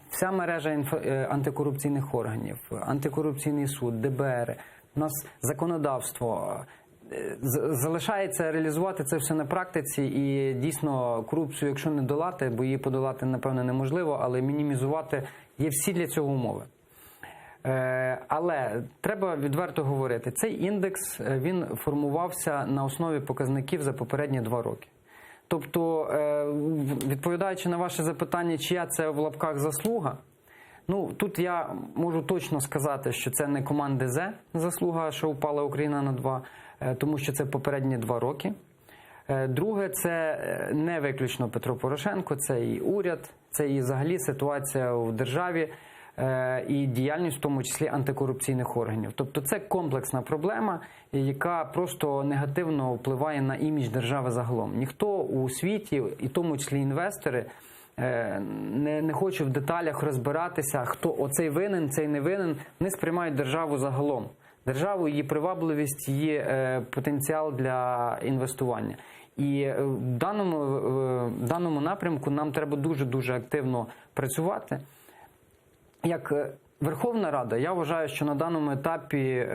Вся мережа антикорупційних органів, антикорупційний суд, ДБР, у нас законодавство. Залишається реалізувати це все на практиці і дійсно корупцію, якщо не долати, бо її подолати, напевно, неможливо, але мінімізувати є всі для цього умови. Але треба відверто говорити, цей індекс, він формувався на основі показників за попередні 2 роки. Тобто, відповідаючи на ваше запитання, чия це в лапках заслуга, тут я можу точно сказати, що це не команди Зе заслуга, що впала Україна на 2, тому що це попередні 2 роки. Друге, це не виключно Петро Порошенко, це і уряд, це і взагалі ситуація в державі і діяльність, в тому числі антикорупційних органів. Тобто це комплексна проблема, яка просто негативно впливає на імідж держави загалом. Ніхто у світі, і в тому числі інвестори, не хоче в деталях розбиратися, хто оцей винен, цей не винен, вони сприймають державу загалом. Державу, її привабливість, її потенціал для інвестування. І в даному напрямку нам треба дуже-дуже активно працювати. Як Верховна Рада, я вважаю, що на даному етапі,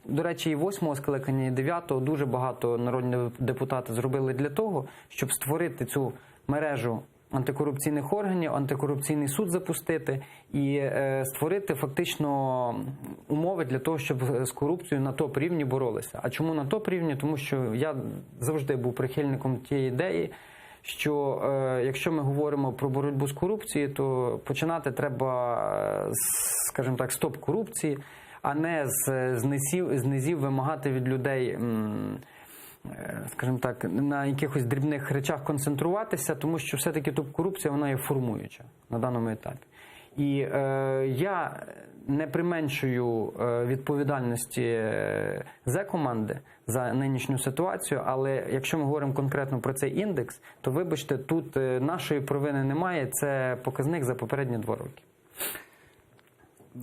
до речі, і 8-го скликання, і 9-го дуже багато народні депутати зробили для того, щоб створити цю мережу антикорупційних органів, антикорупційний суд запустити і створити фактично умови для того, щоб з корупцією на топ-рівні боролися. А чому на топ-рівні? Тому що я завжди був прихильником тієї ідеї, що якщо ми говоримо про боротьбу з корупцією, то починати треба, скажімо так, з топ-корупції, а не з низів вимагати від людей, скажімо так, на якихось дрібних речах концентруватися, тому що все-таки топ-корупція, вона є формуюча на даному етапі. І я не применшую відповідальності Зе-команди за нинішню ситуацію, але якщо ми говоримо конкретно про цей індекс, то, вибачте, тут нашої провини немає, це показник за попередні 2 роки.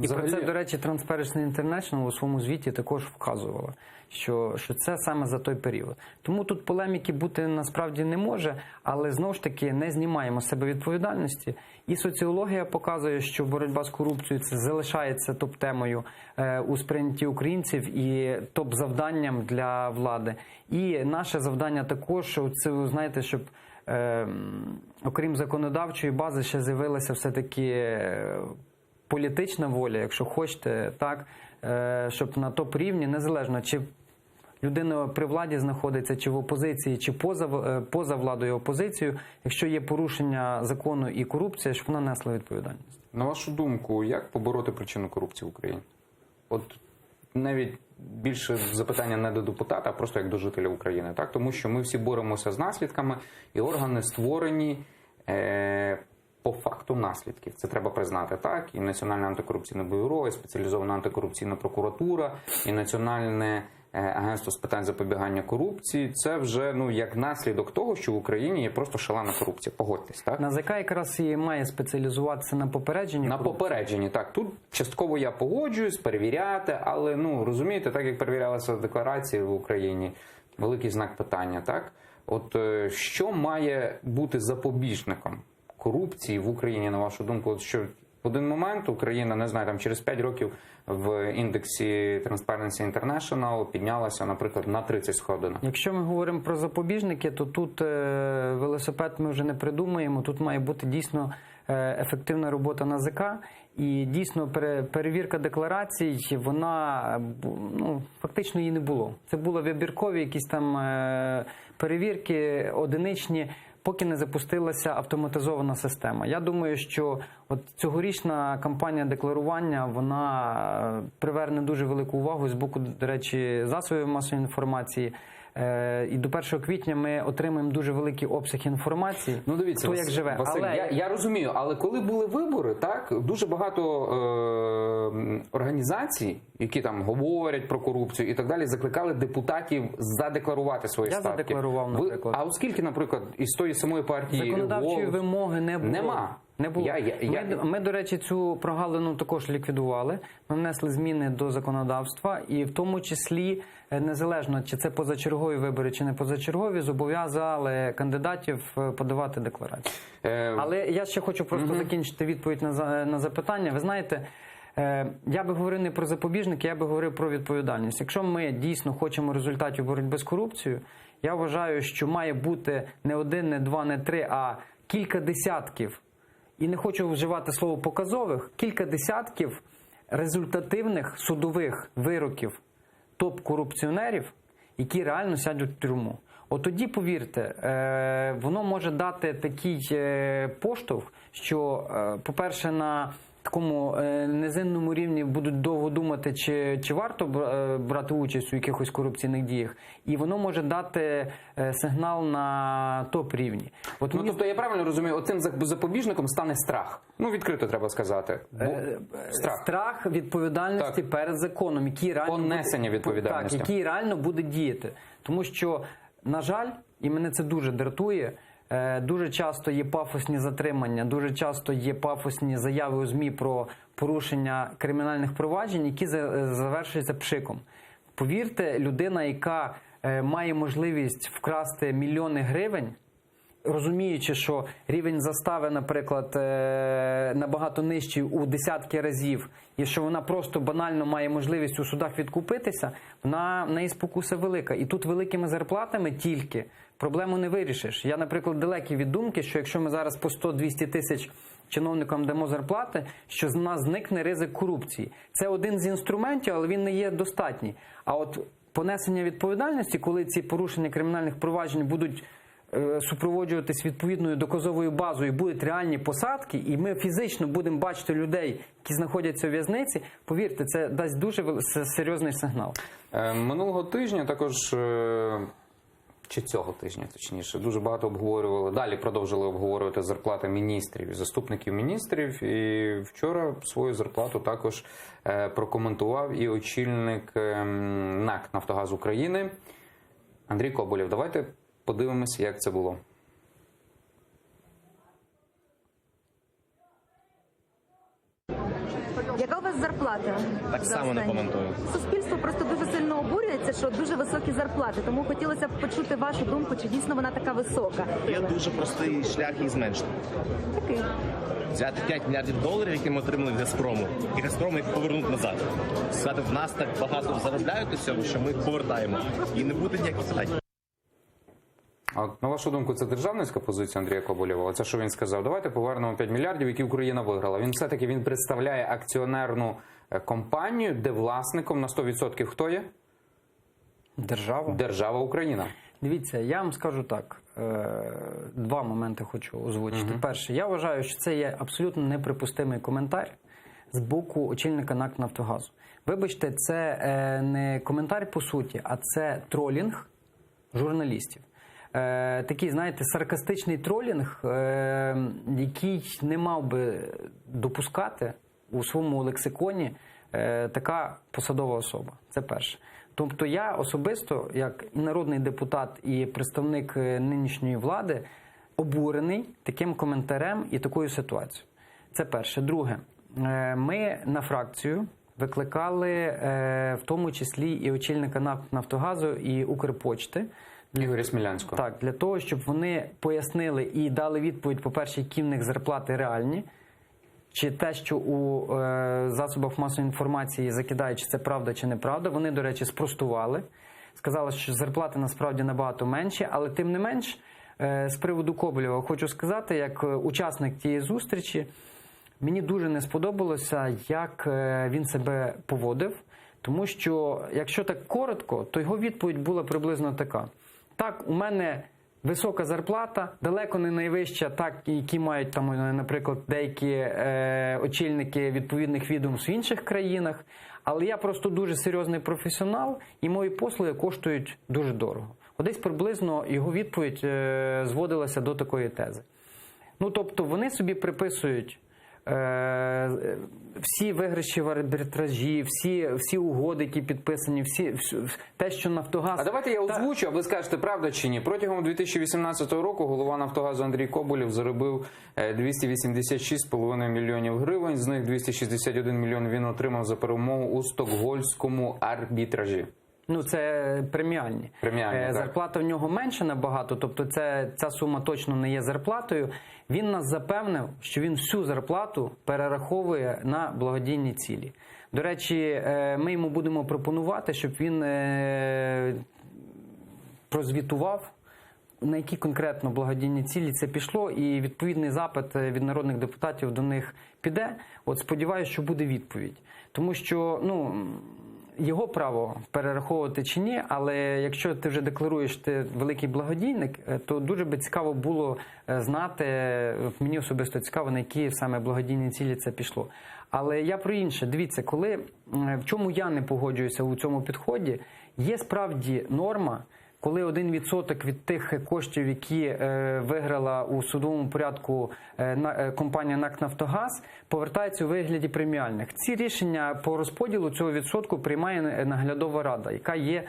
І про це, до речі, Transparency International у своєму звіті також вказувала, що це саме за той період. Тому тут полеміки бути насправді не може, але знову ж таки не знімаємо з себе відповідальності. І соціологія показує, що боротьба з корупцією це залишається топ-темою у сприйнятті українців і топ-завданням для влади. І наше завдання також, це, знаєте, щоб окрім законодавчої бази ще з'явилася все-таки політична воля, якщо хочете, так, щоб на топ-рівні, незалежно чи людина при владі знаходиться, чи в опозиції, чи поза владою і опозицією, якщо є порушення закону і корупція, щоб вона несла відповідальність. На вашу думку, як побороти причину корупції в Україні? От навіть більше запитання не до депутата, а просто як до жителя України, так? Тому що ми всі боремося з наслідками, і органи створені по факту наслідків. Це треба признати, так? І Національне антикорупційне бюро, і Спеціалізована антикорупційна прокуратура, і Національне агентство з питань запобігання корупції. Це вже, як наслідок того, що в Україні є просто шалена корупція. Погодьтесь, так? НАЗК якраз і має спеціалізуватися на попередженні корупції. На попередженні, так. Тут частково я погоджуюсь, перевіряти, але, розумієте, так як перевірялися декларації в Україні, великий знак питання, так? От що має бути запобіжником корупції в Україні, на вашу думку? От що в один момент Україна, не знаю, там через 5 років в індексі Transparency International піднялася, наприклад, на 30 сходинок. Якщо ми говоримо про запобіжники, то тут велосипед ми вже не придумаємо. Тут має бути дійсно ефективна робота НАЗК. І дійсно перевірка декларацій, вона, фактично її не було. Це були вибіркові якісь там перевірки, одиничні, поки не запустилася автоматизована система. Я думаю, що от цьогорічна кампанія декларування, вона приверне дуже велику увагу з боку, до речі, засобів масової інформації. І до 1 квітня ми отримаємо дуже великий обсяг інформації, Дивіться, хто як живе. Василь, я розумію, але коли були вибори, так, дуже багато організацій, які там говорять про корупцію і так далі, закликали депутатів задекларувати свої статки. Я задекларував, наприклад. А оскільки, наприклад, із тої самої партії законодавчої вимоги не було. Нема. Не було. Ми, до речі, цю прогалину також ліквідували. Ми внесли зміни до законодавства і в тому числі, незалежно чи це позачергові вибори, чи не позачергові, зобов'язали кандидатів подавати декларацію. Але я ще хочу просто закінчити відповідь на запитання. Ви знаєте, я би говорив не про запобіжники, я би говорив про відповідальність. Якщо ми дійсно хочемо результатів боротьби з корупцією, я вважаю, що має бути не 1, не 2, не 3, а кілька десятків, і не хочу вживати слово показових, кілька десятків результативних судових вироків топ-корупціонерів, які реально сядуть в тюрму. От тоді, повірте, воно може дати такий поштовх, що, по-перше, на такому низинному рівні будуть довго думати, чи варто брати участь у якихось корупційних діях, і воно може дати сигнал на топ-рівні. Тобто, я правильно розумію, оцим запобіжником стане страх. Відкрито треба сказати. Страх відповідальності перед законом, який реально понесення відповідальності. Так, який реально буде діяти. Тому що, на жаль, і мене це дуже дратує, дуже часто є пафосні затримання, дуже часто є пафосні заяви у ЗМІ про порушення кримінальних проваджень, які завершуються пшиком. Повірте, людина, яка має можливість вкрасти мільйони гривень розуміючи, що рівень застави, наприклад, набагато нижчий у десятки разів, і що вона просто банально має можливість у судах відкупитися, в неї спокуса велика. І тут великими зарплатами тільки проблему не вирішиш. Я, наприклад, далекий від думки, що якщо ми зараз по 100-200 тисяч чиновникам дамо зарплати, що з нас зникне ризик корупції. Це один з інструментів, але він не є достатній. А от понесення відповідальності, коли ці порушення кримінальних проваджень будуть супроводжуватись відповідною доказовою базою, будуть реальні посадки, і ми фізично будемо бачити людей, які знаходяться у в'язниці, повірте, це дасть дуже серйозний сигнал. Минулого тижня також, чи цього тижня, точніше, дуже багато обговорювали, далі продовжили обговорювати зарплати міністрів і заступників міністрів, і вчора свою зарплату також прокоментував і очільник НАК «Нафтогаз України» Андрій Коболєв. Давайте подивимося, як це було. Яка у вас зарплата? Так само не коментую. Суспільство просто дуже сильно обурюється, що дуже високі зарплати. Тому хотілося б почути вашу думку, чи дійсно вона така висока. Є дуже простий шлях її зменшити. Такий. Взяти 5 мільярдів доларів, які ми отримали від Газпрому, і Газпрому їх повернути назад. Сказати, в нас так багато заробляють у цьому, що ми їх повертаємо. І не буде ніяких питань. А от, на вашу думку, це державницька позиція Андрія Коболєва? Оце, що він сказав, давайте повернемо 5 мільярдів, які Україна виграла. Він все-таки представляє акціонерну компанію, де власником на 100% хто є? Держава. Держава Україна. Дивіться, я вам скажу так, два моменти хочу озвучити. Перше, я вважаю, що це є абсолютно неприпустимий коментар з боку очільника НАК «Нафтогазу». Вибачте, це не коментар по суті, а це тролінг журналістів. Такий, знаєте, саркастичний тролінг, який не мав би допускати у своєму лексиконі така посадова особа. Це перше. Тобто я особисто, як і народний депутат, і представник нинішньої влади, обурений таким коментарем і такою ситуацією. Це перше. Друге, ми на фракцію викликали в тому числі і очільника НАК «Нафтогазу» і «Укрпочти». Ігоря Смілянського. Так, для того, щоб вони пояснили і дали відповідь, по-перше, які в них зарплати реальні, чи те, що у засобах масової інформації закидають, чи це правда, чи неправда. Вони, до речі, спростували. Сказали, що зарплати насправді набагато менші, але тим не менш, з приводу Коболєва хочу сказати, як учасник тієї зустрічі, мені дуже не сподобалося, як він себе поводив, тому що, якщо так коротко, то його відповідь була приблизно така. Так, у мене висока зарплата, далеко не найвища, так, які мають там, наприклад, деякі очільники відповідних відомств в інших країнах, але я просто дуже серйозний професіонал, і мої послуги коштують дуже дорого. Десь приблизно його відповідь зводилася до такої тези. Ну, тобто, вони собі приписують всі виграші в арбітражі, всі угоди, які підписані, те, що Нафтогаз... А давайте я озвучу, а ви скажете, правда чи ні. Протягом 2018 року голова Нафтогазу Андрій Коболєв заробив 286,5 мільйонів гривень, з них 261 мільйон він отримав за перемогу у стокгольмському арбітражі. Ну, це преміальні. Зарплата в нього менша набагато, тобто ця сума точно не є зарплатою. Він нас запевнив, що він всю зарплату перераховує на благодійні цілі. До речі, ми йому будемо пропонувати, щоб він прозвітував, на які конкретно благодійні цілі це пішло, і відповідний запит від народних депутатів до них піде. От сподіваюся, що буде відповідь. Тому що, його право перераховувати чи ні, але якщо ти вже декларуєш, ти великий благодійник, то дуже би цікаво було знати, мені особисто цікаво, на які саме благодійні цілі це пішло. Але я про інше. Дивіться, в чому я не погоджуюся у цьому підході, є справді норма, коли 1% від тих коштів, які виграла у судовому порядку компанія НАК «Нафтогаз», повертаються у вигляді преміальних. Ці рішення по розподілу цього відсотку приймає наглядова рада, яка є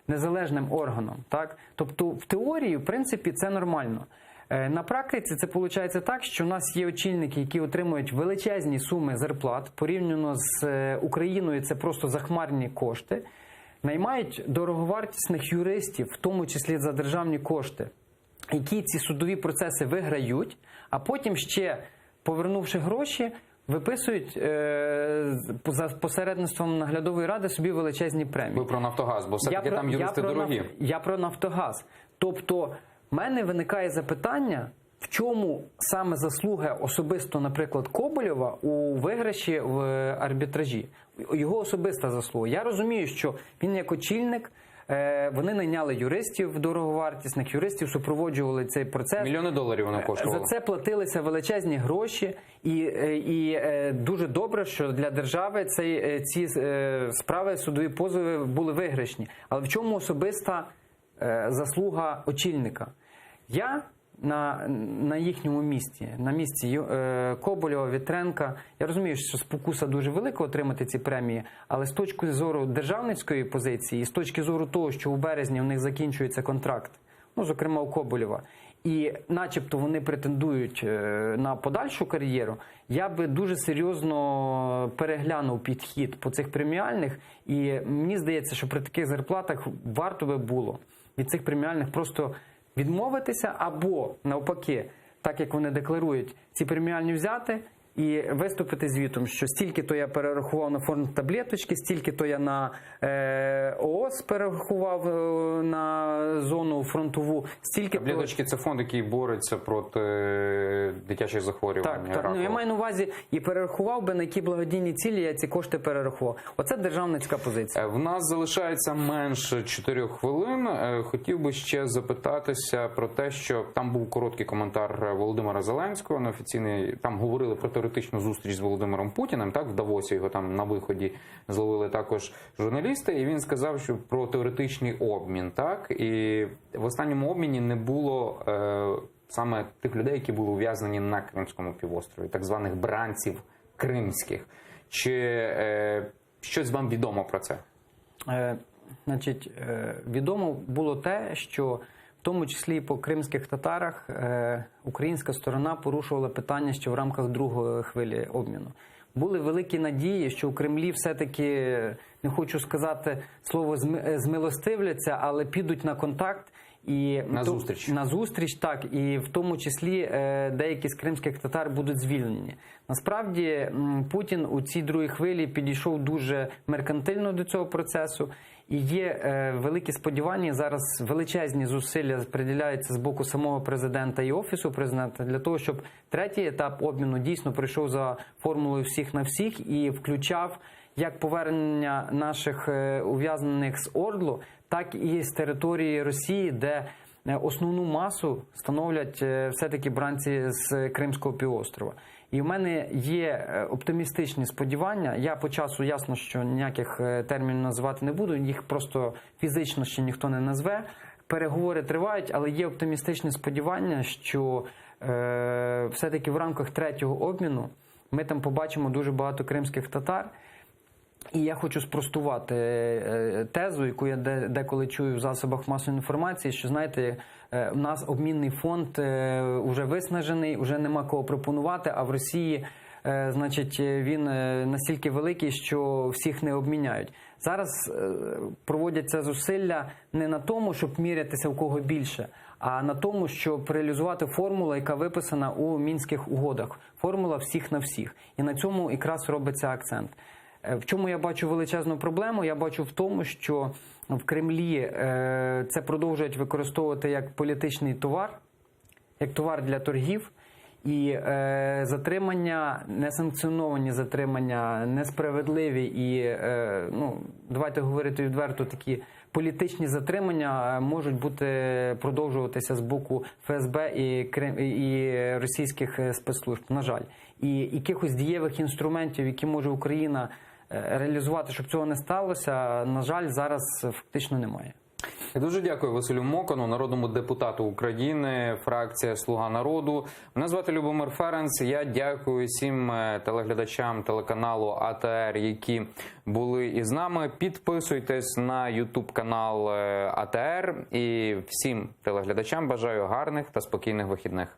незалежним органом. Так? Тобто в теорії, в принципі, це нормально. На практиці це виходить так, що у нас є очільники, які отримують величезні суми зарплат, порівняно з Україною це просто захмарні кошти, наймають дороговартісних юристів, в тому числі за державні кошти, які ці судові процеси виграють, а потім ще, повернувши гроші, виписують за посередництвом наглядової ради собі величезні премії. Ви про «Нафтогаз», бо все-таки там юристи дорогі. Я про «Нафтогаз». Тобто, в мене виникає запитання, в чому саме заслуга особисто, наприклад, Коболєва у виграші в арбітражі? Його особиста заслуга. Я розумію, що він як очільник, вони найняли юристів, дороговартісних юристів, супроводжували цей процес. Мільйони доларів вони коштували. За це платилися величезні гроші, і дуже добре, що для держави ці справи, судові позови були виграшні. Але в чому особиста заслуга очільника? Я на їхньому місці, на місці Коболєва, Вітренка, я розумію, що спокуса дуже велика отримати ці премії, але з точки зору державницької позиції, і з точки зору того, що у березні в них закінчується контракт, ну, зокрема у Коболєва, і начебто вони претендують на подальшу кар'єру, я би дуже серйозно переглянув підхід по цих преміальних, і мені здається, що при таких зарплатах варто би було від цих преміальних просто відмовитися або, навпаки, так як вони декларують, ці преміальні взяти і виступити звітом, що стільки-то я перерахував на фонд таблеточки, стільки-то я на ООС перерахував на зону фронтову, стільки... Таблеточки – це фонд, який бореться проти дитячих захворювань. Так. Ну, я маю на увазі, і перерахував би, на які благодійні цілі я ці кошти перерахував. Оце державницька позиція. В нас залишається менше 4 хвилин. Хотів би ще запитатися про те, що там був короткий коментар Володимира Зеленського, неофіційний, там говорили про теоретичну зустріч з Володимиром Путіним, так, в Давосі його там на виході зловили також журналісти, і він сказав, що про теоретичний обмін, так, і в останньому обміні не було саме тих людей, які були ув'язнені на Кримському півострові, так званих бранців кримських. Чи щось вам відомо про це? Значить, відомо було те, що в тому числі і по кримських татарах українська сторона порушувала питання ще в рамках другої хвилі обміну. Були великі надії, що у Кремлі все-таки, не хочу сказати слово змилостивляться, але підуть на контакт. І на зустріч, так, і в тому числі деякі з кримських татар будуть звільнені. Насправді Путін у цій другій хвилі підійшов дуже меркантильно до цього процесу, і є великі сподівання, зараз величезні зусилля приділяються з боку самого президента і офісу президента для того, щоб третій етап обміну дійсно прийшов за формулою всіх на всіх і включав як повернення наших ув'язнених з ОРДЛу, так і з території Росії, де основну масу становлять все-таки бранці з Кримського півострова. І в мене є оптимістичні сподівання. Я по часу ясно, що ніяких термінів називати не буду, їх просто фізично ще ніхто не назве. Переговори тривають, але є оптимістичні сподівання, що все-таки в рамках третього обміну ми там побачимо дуже багато кримських татар. І я хочу спростувати тезу, яку я деколи чую в засобах масової інформації, що, знаєте, у нас обмінний фонд вже виснажений, вже нема кого пропонувати, а в Росії, значить, він настільки великий, що всіх не обміняють. Зараз проводяться зусилля не на тому, щоб мірятися у кого більше, а на тому, щоб реалізувати формулу, яка виписана у Мінських угодах. Формула всіх на всіх. І на цьому якраз робиться акцент. В чому я бачу величезну проблему? Я бачу в тому, що в Кремлі це продовжують використовувати як політичний товар, як товар для торгів. І затримання, несанкціоновані затримання, несправедливі і, ну, давайте говорити відверто, такі політичні затримання можуть продовжуватися з боку ФСБ і російських спецслужб, на жаль. І якихось дієвих інструментів, які може Україна реалізувати, щоб цього не сталося, на жаль, зараз фактично немає. Я дуже дякую Василю Мокану, народному депутату України, фракція «Слуга народу». Мене звати Любомир Ференц. Я дякую всім телеглядачам телеканалу АТР, які були із нами. Підписуйтесь на YouTube-канал АТР. І всім телеглядачам бажаю гарних та спокійних вихідних.